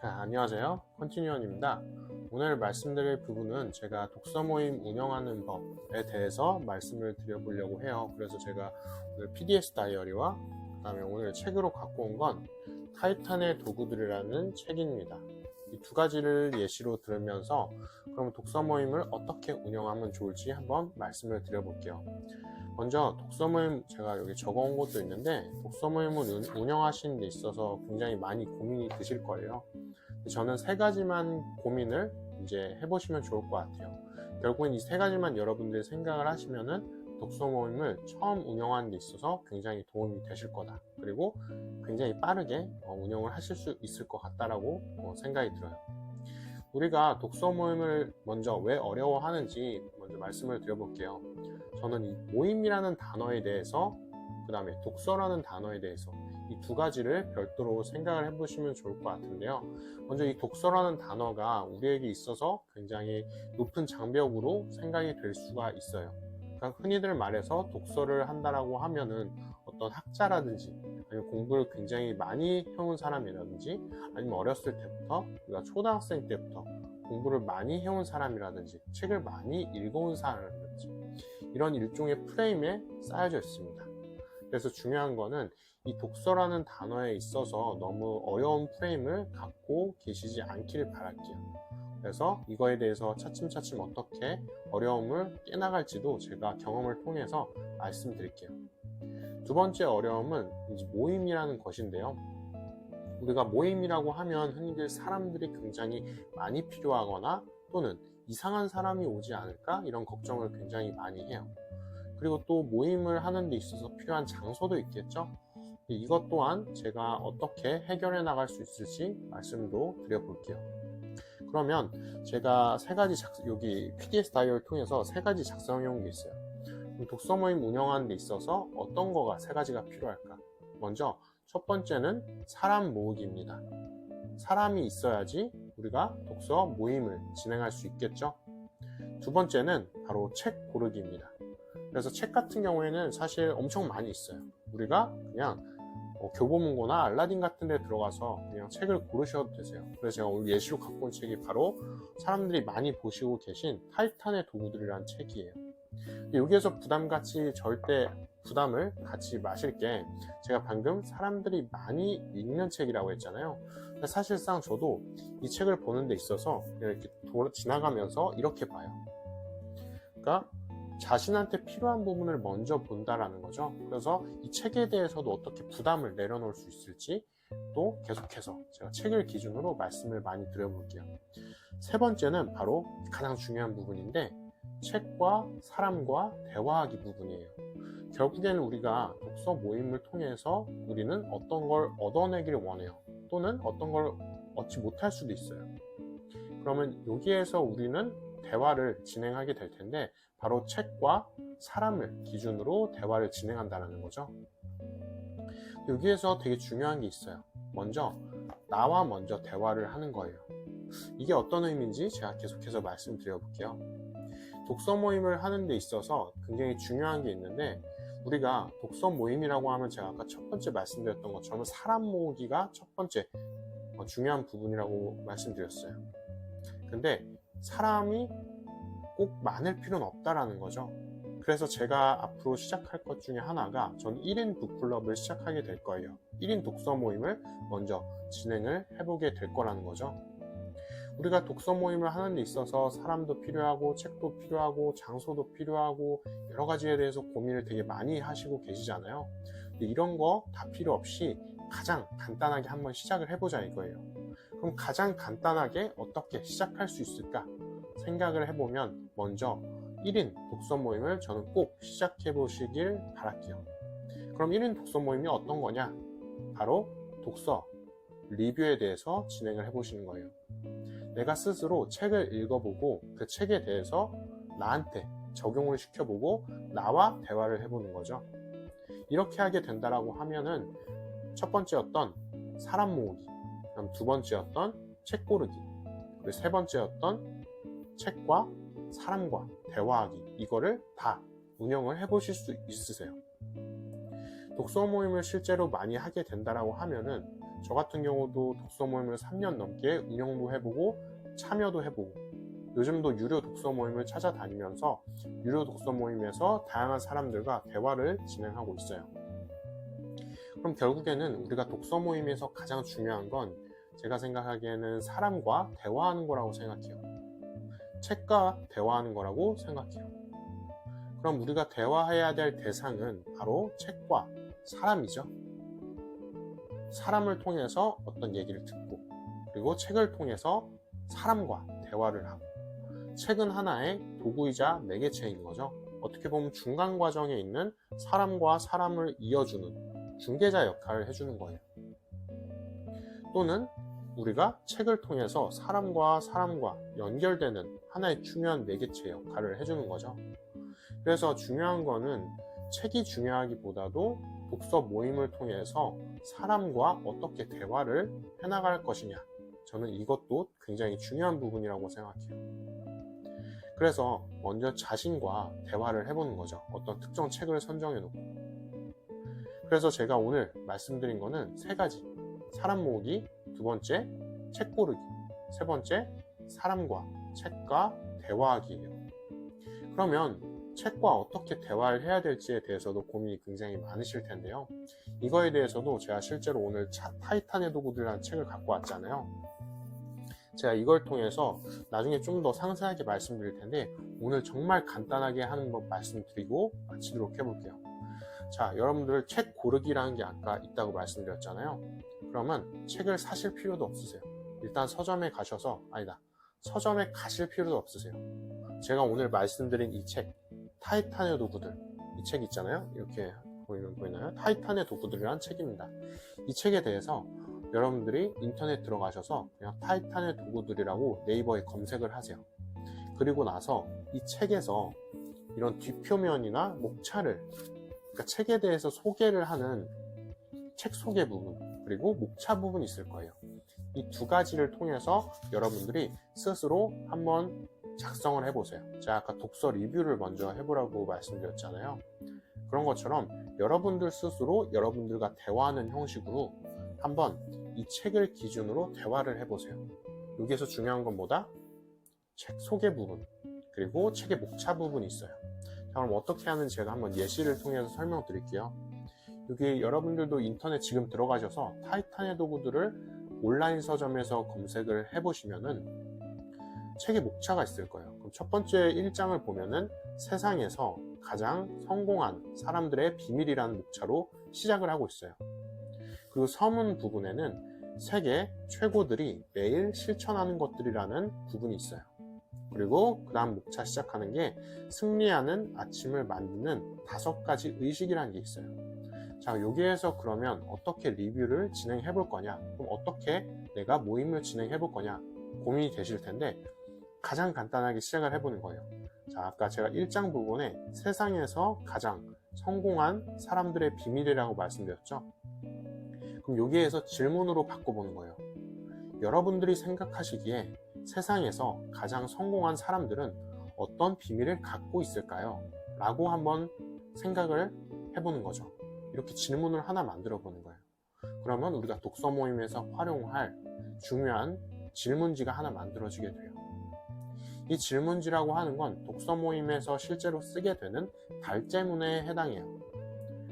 안녕하세요. 컨티뉴언입니다. 오늘 말씀드릴 부분은 제가 독서 모임 운영하는 법에 대해서 말씀을 드려보려고 해요. 그래서 제가 오늘 PDS 다이어리와 그다음에 오늘 책으로 갖고 온 건 타이탄의 도구들이라는 책입니다. 이 두 가지를 예시로 들으면서 그럼 독서 모임을 어떻게 운영하면 좋을지 한번 말씀을 드려볼게요. 먼저 독서 모임 제가 여기 적어온 것도 있는데 독서 모임을 운영하시는 데 있어서 굉장히 많이 고민이 드실 거예요. 저는 세 가지만 고민을 이제 해보시면 좋을 것 같아요. 결국엔 이 세 가지만 여러분들이 생각을 하시면은 독서 모임을 처음 운영하는 데 있어서 굉장히 도움이 되실 거다. 그리고 굉장히 빠르게 운영을 하실 수 있을 것 같다라고 생각이 들어요. 우리가 독서 모임을 먼저 왜 어려워하는지 먼저 말씀을 드려볼게요. 저는 이 모임이라는 단어에 대해서 그 다음에 독서라는 단어에 대해서 이 두 가지를 별도로 생각을 해보시면 좋을 것 같은데요. 먼저 이 독서라는 단어가 우리에게 있어서 굉장히 높은 장벽으로 생각이 될 수가 있어요. 그러니까 흔히들 말해서 독서를 한다라고 하면은 어떤 학자라든지 아니면 공부를 굉장히 많이 해온 사람이라든지 아니면 어렸을 때부터 우리가 초등학생 때부터 공부를 많이 해온 사람이라든지 책을 많이 읽어온 사람이라든지 이런 일종의 프레임에 쌓여져 있습니다. 그래서 중요한 거는 이 독서라는 단어에 있어서 너무 어려운 프레임을 갖고 계시지 않기를 바랄게요. 그래서 이거에 대해서 차츰차츰 어떻게 어려움을 깨나갈지도 제가 경험을 통해서 말씀드릴게요. 두 번째 어려움은 이제 모임이라는 것인데요. 우리가 모임이라고 하면 흔히들 사람들이 굉장히 많이 필요하거나 또는 이상한 사람이 오지 않을까 이런 걱정을 굉장히 많이 해요. 그리고 또 모임을 하는 데 있어서 필요한 장소도 있겠죠. 이것 또한 제가 어떻게 해결해 나갈 수 있을지 말씀도 드려볼게요. 그러면 제가 세 가지 여기 PDS 다이어리를 통해서 세 가지 작성해 온 게 있어요. 독서 모임 운영하는 데 있어서 어떤 거가 세 가지가 필요할까? 먼저 첫 번째는 사람 모으기입니다. 사람이 있어야지 우리가 독서 모임을 진행할 수 있겠죠. 두 번째는 바로 책 고르기입니다. 그래서 책 같은 경우에는 사실 엄청 많이 있어요. 우리가 그냥 교보문고나 알라딘 같은 데 들어가서 그냥 책을 고르셔도 되세요. 그래서 제가 오늘 예시로 갖고 온 책이 바로 사람들이 많이 보시고 계신 타이탄의 도구들이라는 책이에요. 여기에서 부담같이 절대 부담을 갖지 마실 게 제가 방금 사람들이 많이 읽는 책이라고 했잖아요. 사실상 저도 이 책을 보는 데 있어서 이렇게 지나가면서 이렇게 봐요. 그러니까 자신한테 필요한 부분을 먼저 본다라는 거죠. 그래서 이 책에 대해서도 어떻게 부담을 내려놓을 수 있을지 또 계속해서 제가 책을 기준으로 말씀을 많이 드려볼게요. 세 번째는 바로 가장 중요한 부분인데 책과 사람과 대화하기 부분이에요. 결국에는 우리가 독서 모임을 통해서 우리는 어떤 걸 얻어내기를 원해요. 또는 어떤 걸 얻지 못할 수도 있어요. 그러면 여기에서 우리는 대화를 진행하게 될 텐데 바로 책과 사람을 기준으로 대화를 진행한다는 거죠. 여기에서 되게 중요한 게 있어요. 먼저 나와 먼저 대화를 하는 거예요. 이게 어떤 의미인지 제가 계속해서 말씀드려볼게요. 독서 모임을 하는 데 있어서 굉장히 중요한 게 있는데 우리가 독서 모임이라고 하면 제가 아까 첫 번째 말씀드렸던 것처럼 사람 모으기가 첫 번째 중요한 부분이라고 말씀드렸어요. 근데 사람이 꼭 많을 필요는 없다라는 거죠. 그래서 제가 앞으로 시작할 것 중에 하나가 전 1인 북클럽을 시작하게 될 거예요. 1인 독서 모임을 먼저 진행을 해보게 될 거라는 거죠. 우리가 독서 모임을 하는 데 있어서 사람도 필요하고 책도 필요하고 장소도 필요하고 여러 가지에 대해서 고민을 되게 많이 하시고 계시잖아요. 근데 이런 거 다 필요 없이 가장 간단하게 한번 시작을 해보자 이거예요. 그럼 가장 간단하게 어떻게 시작할 수 있을까 생각을 해보면 먼저 1인 독서 모임을 저는 꼭 시작해 보시길 바랄게요. 그럼 1인 독서 모임이 어떤 거냐? 바로 독서 리뷰에 대해서 진행을 해보시는 거예요. 내가 스스로 책을 읽어보고 그 책에 대해서 나한테 적용을 시켜보고 나와 대화를 해보는 거죠. 이렇게 하게 된다라고 하면은 첫 번째였던 사람 모으기, 그럼 두 번째였던 책 고르기, 그리고 세 번째였던 책과 사람과 대화하기, 이거를 다 운영을 해보실 수 있으세요. 독서 모임을 실제로 많이 하게 된다라고 하면은 저 같은 경우도 독서 모임을 3년 넘게 운영도 해보고 참여도 해보고 요즘도 유료 독서 모임을 찾아다니면서 유료 독서 모임에서 다양한 사람들과 대화를 진행하고 있어요. 그럼 결국에는 우리가 독서 모임에서 가장 중요한 건 제가 생각하기에는 사람과 대화하는 거라고 생각해요. 책과 대화하는 거라고 생각해요. 그럼 우리가 대화해야 될 대상은 바로 책과 사람이죠. 사람을 통해서 어떤 얘기를 듣고 그리고 책을 통해서 사람과 대화를 하고 책은 하나의 도구이자 매개체인 거죠. 어떻게 보면 중간 과정에 있는 사람과 사람을 이어주는 중개자 역할을 해주는 거예요. 또는 우리가 책을 통해서 사람과 사람과 연결되는 하나의 중요한 매개체 역할을 해주는 거죠. 그래서 중요한 거는 책이 중요하기보다도 독서 모임을 통해서 사람과 어떻게 대화를 해나갈 것이냐. 저는 이것도 굉장히 중요한 부분이라고 생각해요. 그래서 먼저 자신과 대화를 해보는 거죠. 어떤 특정 책을 선정해 놓고. 그래서 제가 오늘 말씀드린 거는 3가지. 사람 모으기, 2번째 책 고르기, 3번째 사람과 책과 대화하기예요. 그러면 책과 어떻게 대화를 해야 될지에 대해서도 고민이 굉장히 많으실 텐데요. 이거에 대해서도 제가 실제로 오늘 타이탄의 도구들이라는 책을 갖고 왔잖아요. 제가 이걸 통해서 나중에 좀 더 상세하게 말씀드릴 텐데 오늘 정말 간단하게 하는 법 말씀드리고 마치도록 해볼게요. 자, 여러분들 책 고르기라는 게 아까 있다고 말씀드렸잖아요. 그러면 책을 사실 필요도 없으세요. 일단 서점에 가셔서 서점에 가실 필요도 없으세요. 제가 오늘 말씀드린 이 책 타이탄의 도구들, 이 책 있잖아요. 이렇게 보이나요? 타이탄의 도구들이라는 책입니다. 이 책에 대해서 여러분들이 인터넷 들어가셔서 그냥 타이탄의 도구들이라고 네이버에 검색을 하세요. 그리고 나서 이 책에서 이런 뒷표면이나 목차를, 그러니까 책에 대해서 소개를 하는 책 소개 부분, 그리고 목차 부분이 있을 거예요. 이 2가지를 통해서 여러분들이 스스로 한번 작성을 해보세요. 제가 아까 독서 리뷰를 먼저 해보라고 말씀드렸잖아요. 그런 것처럼 여러분들 스스로 여러분들과 대화하는 형식으로 한번 이 책을 기준으로 대화를 해보세요. 여기에서 중요한 건 뭐다? 책 소개 부분, 그리고 책의 목차 부분이 있어요. 자, 그럼 어떻게 하는지 제가 한번 예시를 통해서 설명드릴게요. 여기 여러분들도 인터넷 지금 들어가셔서 타이탄의 도구들을 온라인 서점에서 검색을 해보시면은 책의 목차가 있을 거예요. 그럼 첫 번째 1장을 보면은 세상에서 가장 성공한 사람들의 비밀이라는 목차로 시작을 하고 있어요. 그리고 서문 부분에는 세계 최고들이 매일 실천하는 것들이라는 부분이 있어요. 그리고 그 다음 목차 시작하는 게 승리하는 아침을 만드는 5가지 의식이라는 게 있어요. 자, 여기에서 그러면 어떻게 리뷰를 진행해 볼 거냐, 그럼 어떻게 내가 모임을 진행해 볼 거냐 고민이 되실 텐데 가장 간단하게 시작을 해보는 거예요. 자, 아까 제가 1장 부분에 세상에서 가장 성공한 사람들의 비밀이라고 말씀드렸죠. 그럼 여기에서 질문으로 바꿔보는 거예요. 여러분들이 생각하시기에 세상에서 가장 성공한 사람들은 어떤 비밀을 갖고 있을까요? 라고 한번 생각을 해보는 거죠. 이렇게 질문을 하나 만들어 보는 거예요. 그러면 우리가 독서 모임에서 활용할 중요한 질문지가 하나 만들어지게 돼요. 이 질문지라고 하는 건 독서 모임에서 실제로 쓰게 되는 발제문에 해당해요.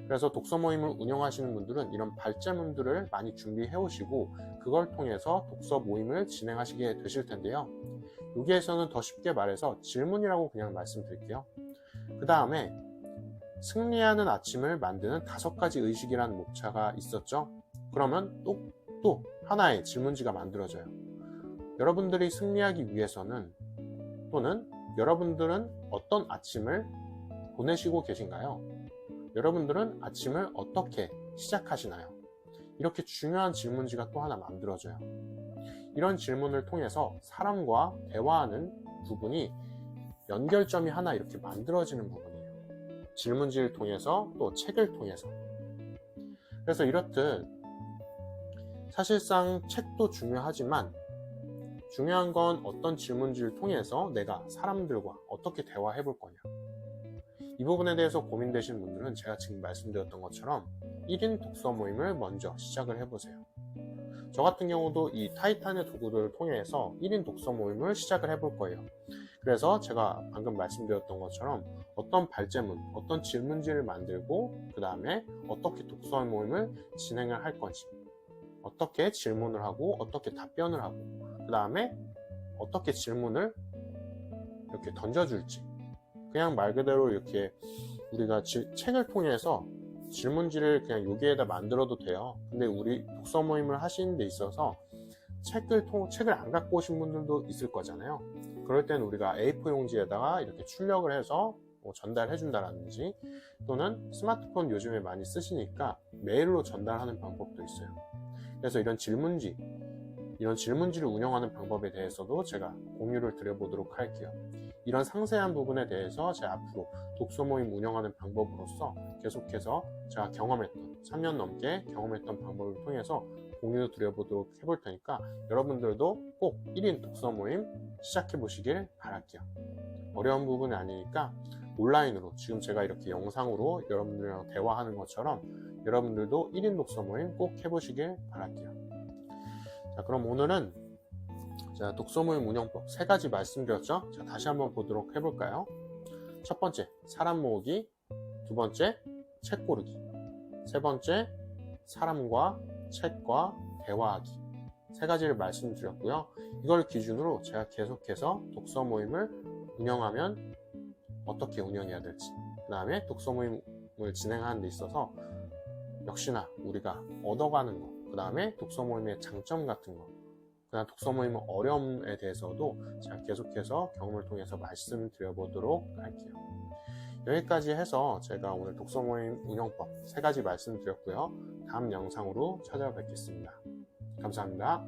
그래서 독서 모임을 운영하시는 분들은 이런 발제문들을 많이 준비해 오시고 그걸 통해서 독서 모임을 진행하시게 되실 텐데요. 여기에서는 더 쉽게 말해서 질문이라고 그냥 말씀드릴게요. 그 다음에 승리하는 아침을 만드는 5가지 의식이라는 목차가 있었죠. 그러면 또 하나의 질문지가 만들어져요. 여러분들이 승리하기 위해서는 또는 여러분들은 어떤 아침을 보내시고 계신가요? 여러분들은 아침을 어떻게 시작하시나요? 이렇게 중요한 질문지가 또 하나 만들어져요. 이런 질문을 통해서 사람과 대화하는 부분이 연결점이 하나 이렇게 만들어지는 부분이에요. 질문지를 통해서 또 책을 통해서. 그래서 이렇듯 사실상 책도 중요하지만 중요한 건 어떤 질문지를 통해서 내가 사람들과 어떻게 대화해 볼 거냐. 이 부분에 대해서 고민되시는 분들은 제가 지금 말씀드렸던 것처럼 1인 독서 모임을 먼저 시작을 해보세요. 저 같은 경우도 이 타이탄의 도구들을 통해서 1인 독서 모임을 시작을 해볼 거예요. 그래서 제가 방금 말씀드렸던 것처럼 어떤 발제문, 어떤 질문지를 만들고 그 다음에 어떻게 독서 모임을 진행을 할 건지, 어떻게 질문을 하고 어떻게 답변을 하고 그 다음에 어떻게 질문을 이렇게 던져줄지, 그냥 말 그대로 이렇게 우리가 책을 통해서 질문지를 그냥 여기에다 만들어도 돼요. 근데 우리 독서 모임을 하시는 데 있어서 책을 안 갖고 오신 분들도 있을 거잖아요. 그럴 때는 우리가 A4 용지에다가 이렇게 출력을 해서 전달해 준다라든지, 또는 스마트폰 요즘에 많이 쓰시니까 메일로 전달하는 방법도 있어요. 그래서 이런 질문지를 운영하는 방법에 대해서도 제가 공유를 드려보도록 할게요. 이런 상세한 부분에 대해서 제가 앞으로 독서 모임 운영하는 방법으로서 계속해서 제가 3년 넘게 경험했던 방법을 통해서 공유 드려보도록 해볼 테니까 여러분들도 꼭 1인 독서 모임 시작해 보시길 바랄게요. 어려운 부분이 아니니까 온라인으로, 지금 제가 이렇게 영상으로 여러분들이랑 대화하는 것처럼 여러분들도 1인 독서 모임 꼭 해보시길 바랄게요. 자, 그럼 오늘은 자, 독서 모임 운영법 3가지 말씀드렸죠? 자, 다시 한번 보도록 해볼까요? 첫 번째, 사람 모으기. 두 번째, 책 고르기. 세 번째, 사람과 책과 대화하기. 3가지를 말씀드렸고요. 이걸 기준으로 제가 계속해서 독서 모임을 운영하면 어떻게 운영해야 될지, 그 다음에 독서 모임을 진행하는 데 있어서 역시나 우리가 얻어가는 거, 그 다음에 독서 모임의 장점 같은 거, 그 다음 독서 모임의 어려움에 대해서도 제가 계속해서 경험을 통해서 말씀드려보도록 할게요. 여기까지 해서 제가 오늘 독서 모임 운영법 3가지 말씀드렸고요. 다음 영상으로 찾아뵙겠습니다. 감사합니다.